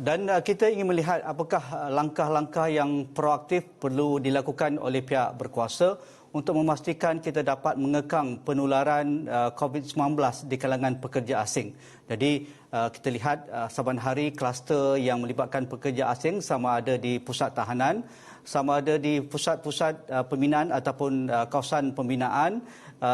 Dan kita ingin melihat apakah langkah-langkah yang proaktif perlu dilakukan oleh pihak berkuasa untuk memastikan kita dapat mengekang penularan COVID-19 di kalangan pekerja asing. Jadi kita lihat saban hari kluster yang melibatkan pekerja asing sama ada di pusat tahanan, sama ada di pusat-pusat pembinaan ataupun kawasan pembinaan,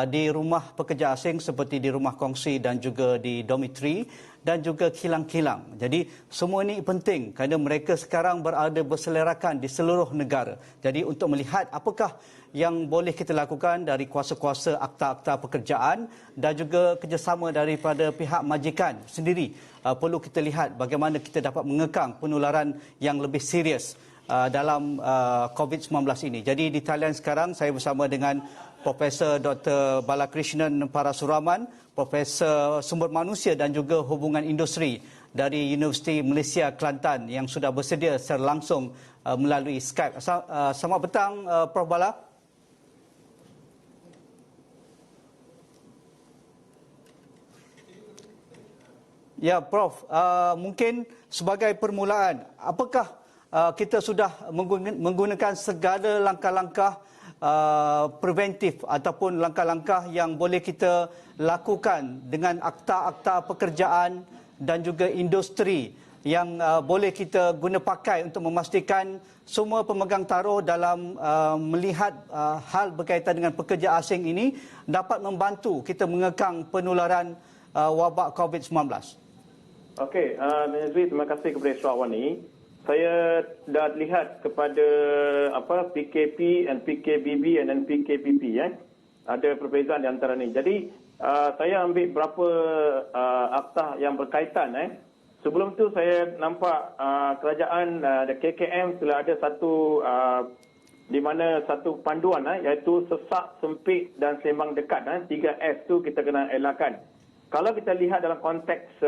di rumah pekerja asing seperti di rumah kongsi dan juga di dormitory dan juga kilang-kilang. Jadi semua ini penting kerana mereka sekarang berada berselerakan di seluruh negara. Jadi untuk melihat apakah yang boleh kita lakukan dari kuasa-kuasa akta-akta pekerjaan dan juga kerjasama daripada pihak majikan sendiri, perlu kita lihat bagaimana kita dapat mengekang penularan yang lebih serius dalam COVID-19 ini. Jadi di talian sekarang saya bersama dengan Profesor Dr. Balakrishnan Parasuraman, Profesor Sumber Manusia dan juga Hubungan Industri dari Universiti Malaysia Kelantan yang sudah bersedia secara langsung melalui Skype. Selamat petang Prof. Bala. Ya Prof, mungkin sebagai permulaan, apakah kita sudah menggunakan segala langkah-langkah preventif ataupun langkah-langkah yang boleh kita lakukan dengan akta-akta pekerjaan dan juga industri yang boleh kita guna pakai untuk memastikan semua pemegang taruh dalam melihat hal berkaitan dengan pekerja asing ini dapat membantu kita mengekang penularan wabak COVID-19. Okey, Nazri, terima kasih kepada soalan ini. Saya dah lihat kepada PKP and PKBB and PKPP ada perbezaan di antara ini. Jadi saya ambil beberapa akta yang berkaitan. Sebelum tu saya nampak kerajaan KKM telah ada satu di mana satu panduan iaitu sesak, sempit dan sembang dekat. 3S tu kita kena elakkan. Kalau kita lihat dalam konteks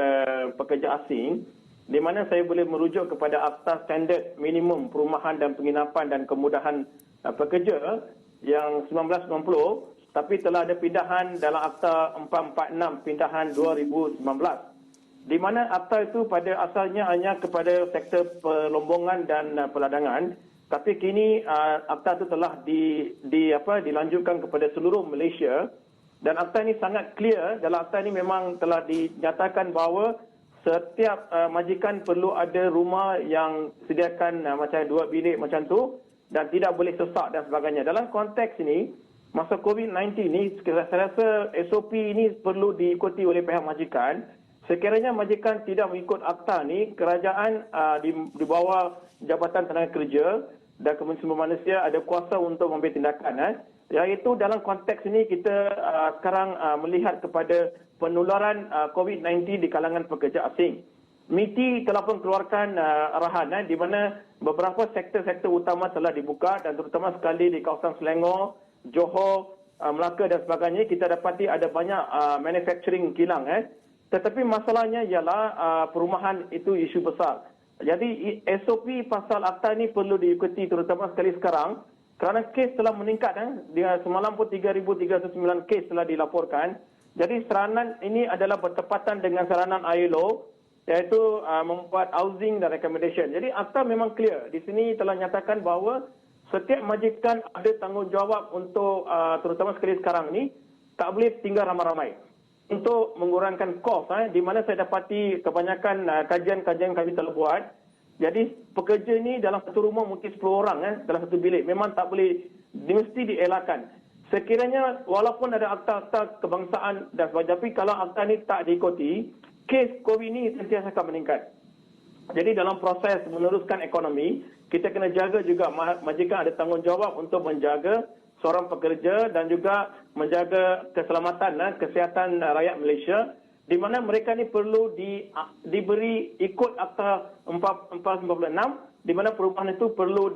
pekerja asing, di mana saya boleh merujuk kepada Akta Standard Minimum Perumahan dan Penginapan dan Kemudahan Pekerja yang 1990, tapi telah ada pindahan dalam Akta 446 pindahan 2019. Di mana akta itu pada asalnya hanya kepada sektor perlombongan dan peladangan, tapi kini akta itu telah dilanjutkan kepada seluruh Malaysia. Dan akta ini sangat clear. Dalam akta ini memang telah dinyatakan bahawa setiap majikan perlu ada rumah yang sediakan macam 2 bilik macam tu dan tidak boleh sesak dan sebagainya. Dalam konteks ini, masa COVID-19 ini, saya rasa SOP ini perlu diikuti oleh pihak majikan. Sekiranya majikan tidak mengikut akta ini, kerajaan di bawah Jabatan Tenaga Kerja dan Kementerian Sumber Manusia ada kuasa untuk mengambil tindakan. Iaitu dalam konteks ini kita sekarang melihat kepada penularan COVID-19 di kalangan pekerja asing. MITI telah pun keluarkan arahan di mana beberapa sektor-sektor utama telah dibuka dan terutama sekali di kawasan Selangor, Johor, Melaka dan sebagainya kita dapati ada banyak manufacturing kilang. Tetapi masalahnya ialah perumahan itu isu besar. Jadi SOP pasal akta ini perlu diikuti terutama sekali sekarang. Kerana kes telah meningkat, semalam pun 3,309 kes telah dilaporkan. Jadi seranan ini adalah bertepatan dengan seranan ILO, iaitu membuat housing dan recommendation. Jadi akta memang clear. Di sini telah nyatakan bahawa setiap majikan ada tanggungjawab untuk, terutama sekali sekarang ini, tak boleh tinggal ramai-ramai. Untuk mengurangkan kos, di mana saya dapati kebanyakan kajian-kajian kami telah buat. Jadi pekerja ini dalam satu rumah mungkin 10 orang dalam satu bilik. Memang tak boleh, mesti dielakkan. Sekiranya walaupun ada akta-akta kebangsaan dan sebagainya, tapi kalau akta ini tak diikuti, kes COVID ini sentiasa akan meningkat. Jadi dalam proses meneruskan ekonomi, kita kena jaga juga majikan ada tanggungjawab untuk menjaga seorang pekerja dan juga menjaga keselamatan kesihatan rakyat Malaysia. Di mana mereka ni perlu diberi ikut Akta 496, di mana perubahan itu perlu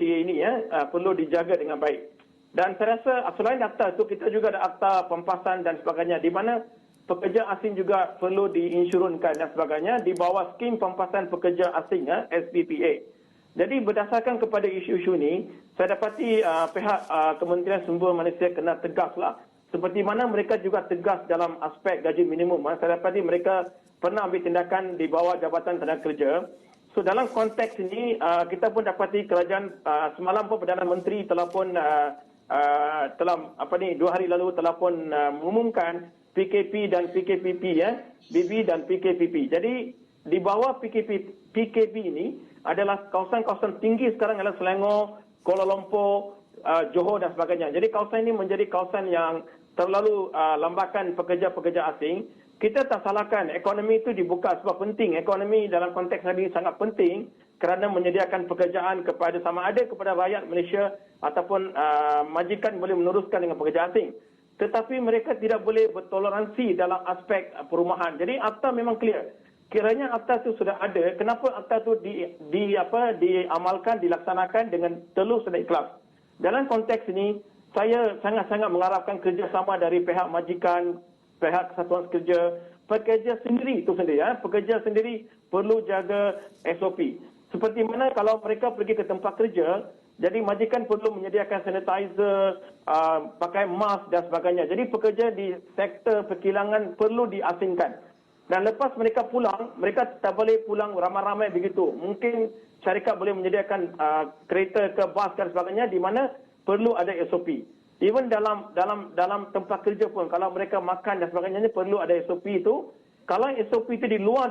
perlu dijaga dengan baik. Dan saya rasa selain akta itu kita juga ada akta pempasan dan sebagainya, di mana pekerja asing juga perlu diinsurunkan dan sebagainya di bawah skim pempasan pekerja asing SPPA. Jadi berdasarkan kepada isu-isu ini, saya dapati pihak Kementerian Sumber Manusia kena tegaslah. Seperti mana mereka juga tegas dalam aspek gaji minimum. Saya dapati mereka pernah ambil tindakan di bawah Jabatan Tenaga Kerja. So dalam konteks ini kita pun dapati kerajaan semalam pun Perdana Menteri telah pun telah 2 hari lalu telah pun mengumumkan PKP dan PKPP BB dan PKPP. Jadi di bawah PKP ini adalah kawasan-kawasan tinggi sekarang adalah Selangor, Kuala Lumpur, Johor dan sebagainya. Jadi kawasan ini menjadi kawasan yang terlalu lambakan pekerja-pekerja asing. Kita tak salahkan ekonomi itu dibuka sebab penting. Ekonomi dalam konteks ini sangat penting kerana menyediakan pekerjaan kepada sama ada kepada rakyat Malaysia ataupun majikan boleh meneruskan dengan pekerja asing. Tetapi mereka tidak boleh bertoleransi dalam aspek perumahan. Jadi akta memang clear. Kiranya akta itu sudah ada, kenapa akta itu diamalkan, dilaksanakan dengan telus dan ikhlas. Dalam konteks ini, saya sangat-sangat mengharapkan kerjasama dari pihak majikan, pihak kesatuan kerja, pekerja sendiri itu sendiri. Pekerja sendiri perlu jaga SOP. Seperti mana kalau mereka pergi ke tempat kerja, jadi majikan perlu menyediakan sanitizer, pakai mask dan sebagainya. Jadi pekerja di sektor perkilangan perlu diasingkan. Dan lepas mereka pulang, mereka tak boleh pulang ramai-ramai begitu. Mungkin syarikat boleh menyediakan kereta ke bas dan sebagainya di mana perlu ada SOP. Even dalam tempat kerja pun kalau mereka makan dan sebagainya perlu ada SOP itu. Kalau SOP itu di luar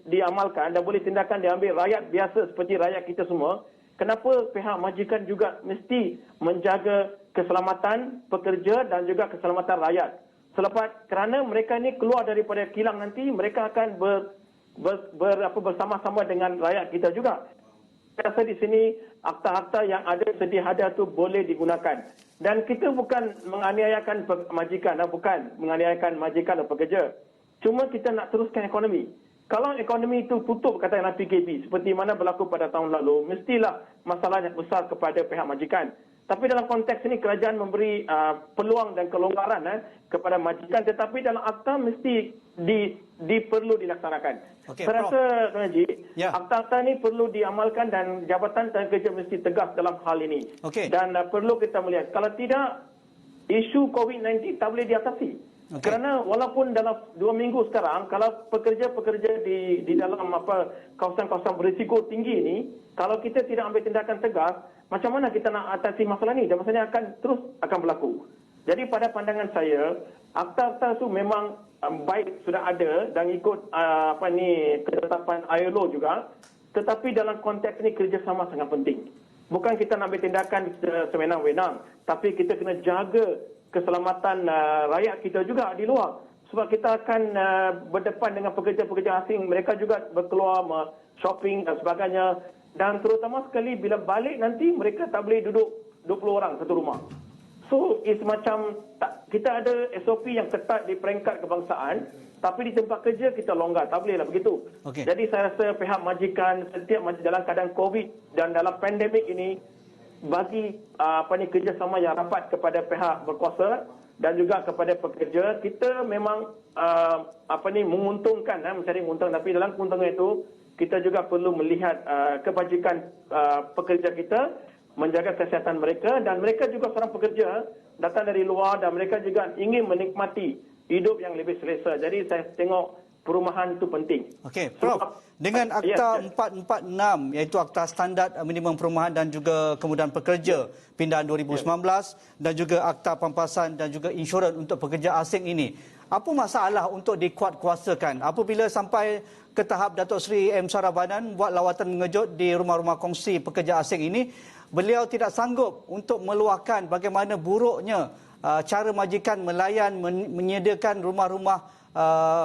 diamalkan dan boleh tindakan diambil rakyat biasa seperti rakyat kita semua, kenapa pihak majikan juga mesti menjaga keselamatan pekerja dan juga keselamatan rakyat? Kerana mereka ini keluar daripada kilang nanti, mereka akan bersama-sama dengan rakyat kita juga. Saya rasa di sini akta-akta yang ada sedia ada itu boleh digunakan. Dan kita bukan menganiayakan majikan, bukan menganiayakan majikan atau pekerja. Cuma kita nak teruskan ekonomi. Kalau ekonomi itu tutup katakanlah PKP seperti mana berlaku pada tahun lalu, mestilah masalah yang besar kepada pihak majikan. Tapi dalam konteks ini kerajaan memberi peluang dan kelonggaran kepada majikan, tetapi dalam akta mesti perlu dilaksanakan. Okay, saya rasa Tuan Haji, ya. akta-akta ini perlu diamalkan dan Jabatan Tenaga Kerja mesti tegas dalam hal ini. Okay. Dan perlu kita melihat, kalau tidak, isu COVID-19 tak boleh diatasi. Okay. Kerana walaupun dalam 2 minggu sekarang, kalau pekerja-pekerja di dalam kawasan-kawasan berisiko tinggi ini, kalau kita tidak ambil tindakan tegas, macam mana kita nak atasi masalah ini? Dan masalahnya akan berlaku. Jadi pada pandangan saya, akta-akta itu memang baik sudah ada dan ikut ketetapan ILO juga. Tetapi dalam konteks ini kerjasama sangat penting. Bukan kita nak ambil tindakan sewenang-wenang, tapi kita kena jaga keselamatan rakyat kita juga di luar. Sebab kita akan berdepan dengan pekerja-pekerja asing, mereka juga berkeluar shopping dan sebagainya. Dan terutama sekali bila balik nanti mereka tak boleh duduk 20 orang satu rumah. So, macam kita ada SOP yang ketat di peringkat kebangsaan, tapi di tempat kerja kita longgar. Tak bolehlah begitu. Okay. Jadi saya rasa pihak majikan setiap dalam keadaan COVID dan dalam pandemik ini bagi kerjasama yang rapat kepada pihak berkuasa dan juga kepada pekerja, kita memang menguntungkan, mencari keuntungan. Tapi dalam keuntungan itu kita juga perlu melihat kebajikan pekerja kita, menjaga kesihatan mereka, dan mereka juga seorang pekerja datang dari luar dan mereka juga ingin menikmati hidup yang lebih selesa. Jadi saya tengok perumahan itu penting. Okey, Prof. Dengan Akta 446 iaitu Akta Standard Minimum Perumahan dan juga Kemudahan Pekerja Pindahan 2019 dan juga Akta Pampasan dan juga Insurans untuk pekerja asing ini, apa masalah untuk dikuatkuasakan apabila sampai ke tahap Datuk Seri M. Saravanan buat lawatan mengejut di rumah-rumah kongsi pekerja asing ini, beliau tidak sanggup untuk meluahkan bagaimana buruknya cara majikan melayan, menyediakan rumah-rumah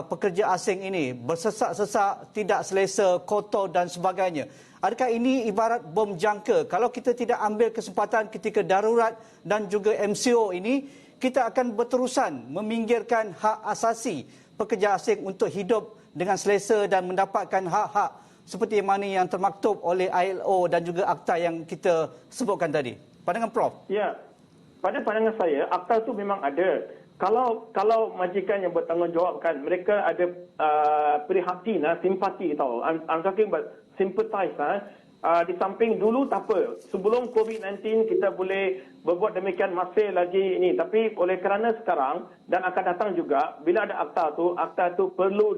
pekerja asing ini, bersesak-sesak, tidak selesa, kotor dan sebagainya. Adakah ini ibarat bom jangka? Kalau kita tidak ambil kesempatan ketika darurat dan juga MCO ini, kita akan berterusan meminggirkan hak asasi pekerja asing untuk hidup dengan selesa dan mendapatkan hak-hak seperti mana yang termaktub oleh ILO dan juga akta yang kita sebutkan tadi. Pandangan Prof? Ya, pada pandangan saya, akta itu memang ada. Kalau majikan yang bertanggungjawabkan, mereka ada prihatin, simpati tahu. I'm talking about sympathize. Di samping dulu tak apa. Sebelum COVID-19 kita boleh berbuat demikian masih lagi ini. Tapi oleh kerana sekarang dan akan datang juga, bila ada akta itu perlu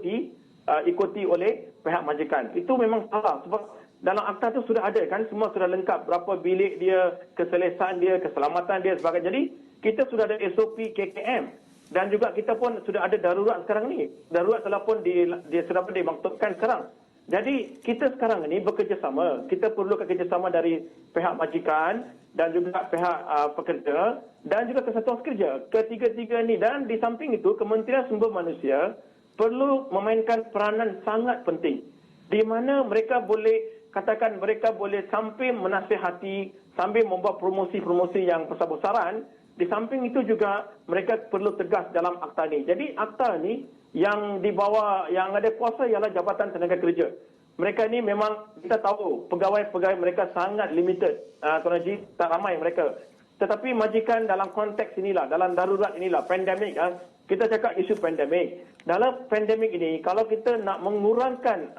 ikuti oleh pihak majikan. Itu memang salah sebab dalam akta tu sudah ada kan, semua sudah lengkap, berapa bilik dia, keselesaan dia, keselamatan dia sebagainya. Jadi kita sudah ada SOP KKM dan juga kita pun sudah ada darurat sekarang ni. Darurat telah pun sudah pun dimaktubkan sekarang. Jadi kita sekarang ini bekerjasama. Kita perlukan kerjasama dari pihak majikan dan juga pihak pekerja dan juga kesatuan kerja. Ketiga-tiga ini, dan di samping itu Kementerian Sumber Manusia perlu memainkan peranan sangat penting di mana mereka boleh katakan mereka boleh sambil menasihati, sambil membuat promosi-promosi yang besar-besaran. Di samping itu juga mereka perlu tegas dalam akta ini. Jadi akta ini yang dibawa, yang ada kuasa ialah Jabatan Tenaga Kerja. Mereka ini memang kita tahu pegawai-pegawai mereka sangat limited. Tuan Haji, tak ramai mereka. Tetapi majikan dalam konteks inilah, dalam darurat inilah, pandemik. Kita cakap isu pandemik. Dalam pandemik ini, kalau kita nak mengurangkan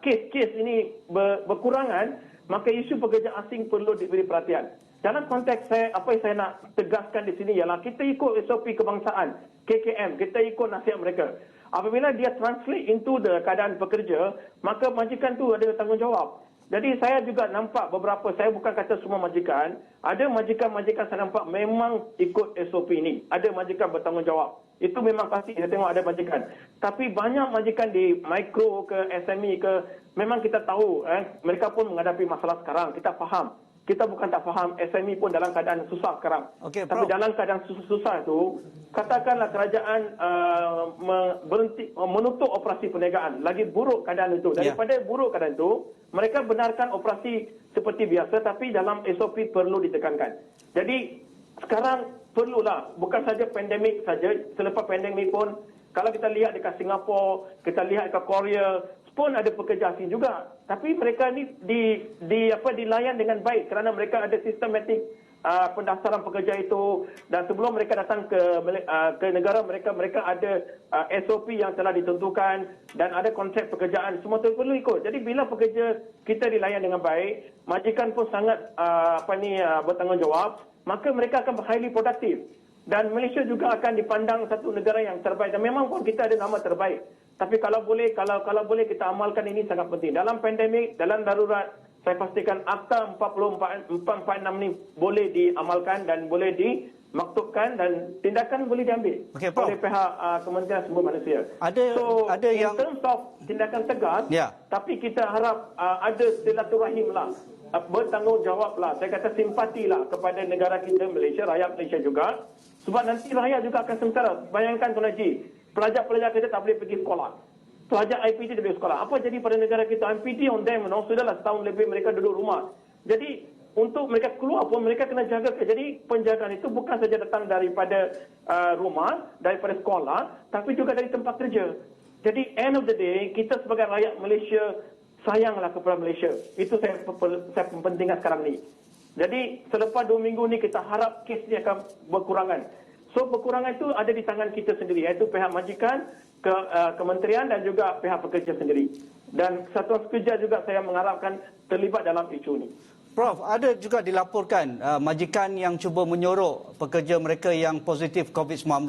kes-kes ini berkurangan, maka isu pekerja asing perlu diberi perhatian. Dalam konteks apa yang saya nak tegaskan di sini ialah kita ikut SOP kebangsaan, KKM, kita ikut nasihat mereka. Apabila dia translate into the keadaan pekerja, maka majikan tu ada tanggungjawab. Jadi saya juga nampak beberapa, saya bukan kata semua majikan, ada majikan-majikan saya nampak memang ikut SOP ini. Ada majikan bertanggungjawab. Itu memang pasti saya tengok ada majikan. Tapi banyak majikan di mikro ke SME ke, memang kita tahu mereka pun menghadapi masalah sekarang. Kita faham. Kita bukan tak faham, SME pun dalam keadaan susah sekarang. Okey, tapi Prof, dalam keadaan susah itu, katakanlah kerajaan berhenti, menutup operasi perniagaan. Lagi buruk keadaan itu. Daripada buruk keadaan itu, mereka benarkan operasi seperti biasa, tapi dalam SOP perlu ditekankan. Jadi sekarang perlulah, bukan saja pandemik saja, selepas pandemik pun, kalau kita lihat dekat Singapura, kita lihat dekat Korea, pun ada pekerja asing juga. Tapi mereka ni dilayan dengan baik kerana mereka ada sistematik pendaftaran pekerja itu, dan sebelum mereka datang ke negara mereka ada SOP yang telah ditentukan dan ada konsep pekerjaan, semua itu perlu ikut. Jadi bila pekerja kita dilayan dengan baik, majikan pun sangat bertanggungjawab, maka mereka akan highly produktif. Dan Malaysia juga akan dipandang satu negara yang terbaik. Dan memang pun kita ada nama terbaik. Tapi kalau boleh kita amalkan ini sangat penting. Dalam pandemik, dalam darurat, saya pastikan Akta 446 ini boleh diamalkan dan boleh dimaktubkan dan tindakan boleh diambil oleh pihak Kementerian Sumber Manusia. Ada yang in terms of tindakan tegas, tapi kita harap ada silaturahim lah. Bertanggungjawablah, saya kata simpatilah kepada negara kita Malaysia, rakyat Malaysia juga. Sebab nanti rakyat juga akan sengsara. Bayangkan Tuan Haji, pelajar-pelajar kita tak boleh pergi sekolah. Pelajar IPT dia pergi sekolah. Apa jadi pada negara kita? IPT on them, sudahlah setahun lebih mereka duduk rumah. Jadi untuk mereka keluar pun mereka kena jaga. Jadi penjagaan itu bukan saja datang daripada rumah, daripada sekolah, tapi juga dari tempat kerja. Jadi end of the day, kita sebagai rakyat Malaysia sayanglah kepada Malaysia. Itu saya pentingkan sekarang ni. Jadi selepas 2 minggu ni kita harap kes ni akan berkurangan. So berkurangan itu ada di tangan kita sendiri, iaitu pihak majikan, kementerian dan juga pihak pekerja sendiri. Dan kesatuan kerja juga saya mengharapkan terlibat dalam isu ini. Prof, ada juga dilaporkan majikan yang cuba menyorok pekerja mereka yang positif COVID-19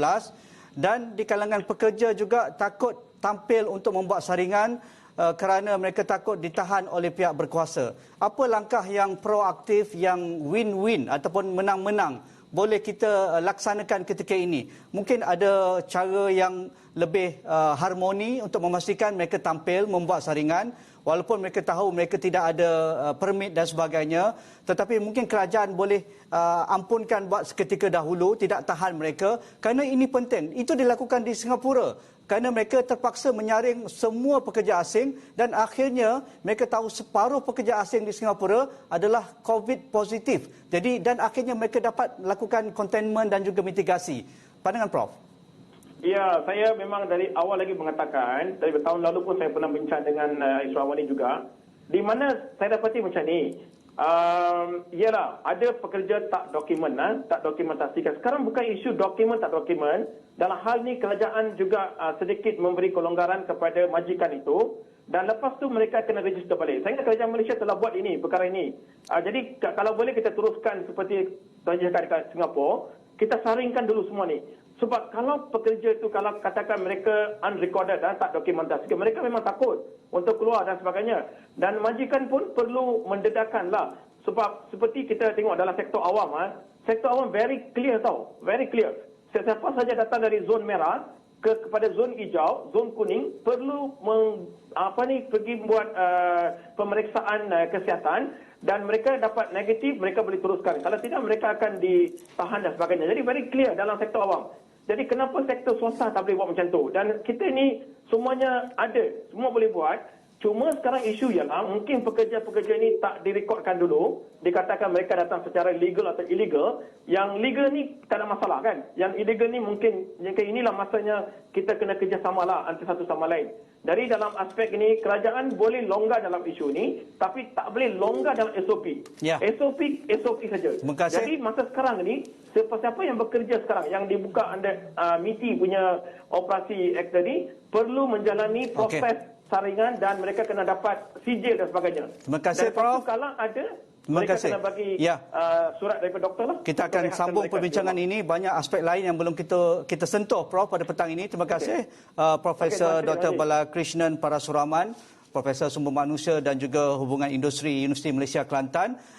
dan di kalangan pekerja juga takut tampil untuk membuat saringan kerana mereka takut ditahan oleh pihak berkuasa. Apa langkah yang proaktif, yang win-win ataupun menang-menang boleh kita laksanakan ketika ini? Mungkin ada cara yang lebih harmoni untuk memastikan mereka tampil membuat saringan walaupun mereka tahu mereka tidak ada permit dan sebagainya, tetapi mungkin kerajaan boleh ampunkan buat seketika dahulu, tidak tahan mereka kerana ini penting. Itu dilakukan di Singapura kerana mereka terpaksa menyaring semua pekerja asing dan akhirnya mereka tahu separuh pekerja asing di Singapura adalah COVID positif. Jadi dan akhirnya mereka dapat melakukan containment dan juga mitigasi. Pandangan Prof? Ya, saya memang dari awal lagi mengatakan, dari tahun lalu pun saya pernah bincang dengan Israwani juga, di mana saya dapati macam ni. Ialah ada pekerja tak dokumen, tak dokumentasikan. Sekarang bukan isu dokumen tak dokumen. Dalam hal ni kerajaan juga sedikit memberi kelonggaran kepada majikan itu dan lepas tu mereka kena register balik. Saya ingat kerajaan Malaysia telah buat ini, perkara ini. Jadi kalau boleh kita teruskan seperti tuan cakap dekat Singapura, kita saringkan dulu semua ni. Sebab kalau pekerja itu, kalau katakan mereka unrecorded dan tak dokumentasikan, mereka memang takut untuk keluar dan sebagainya. Dan majikan pun perlu mendedahkanlah. Sebab seperti kita tengok dalam sektor awam, sektor awam very clear tau, very clear. Siapa saja datang dari zon merah kepada zon hijau, zon kuning, perlu pergi buat pemeriksaan kesihatan, dan mereka dapat negatif, mereka boleh teruskan. Kalau tidak, mereka akan ditahan dan sebagainya. Jadi very clear dalam sektor awam. Jadi kenapa sektor swasta tak boleh buat macam tu? Dan kita ni semuanya ada, semua boleh buat. Cuma sekarang isu ialah mungkin pekerja-pekerja ini tak direkodkan dulu. Dikatakan mereka datang secara legal atau illegal. Yang legal ni tak ada masalah kan. Yang illegal ni mungkin inilah masanya kita kena kerjasamalah antara satu sama lain. Dari dalam aspek ini, kerajaan boleh longgar dalam isu ini, tapi tak boleh longgar dalam SOP. Ya. SOP saja. Terima kasih. Jadi masa sekarang ini, siapa-siapa yang bekerja sekarang, yang dibuka under MITI punya operasi act tadi, perlu menjalani proses saringan dan mereka kena dapat sijil dan sebagainya. Terima kasih, dan Prof. Kalau ada, Terima mereka kasih. kena bagi surat daripada doktor lah. Kita akan sambung perbincangan ini. Banyak aspek lain yang belum kita sentuh, Prof, pada petang ini. Terima kasih, Profesor Dr. Balakrishnan Parasuraman, Profesor Sumber Manusia dan juga Hubungan Industri Universiti Malaysia Kelantan.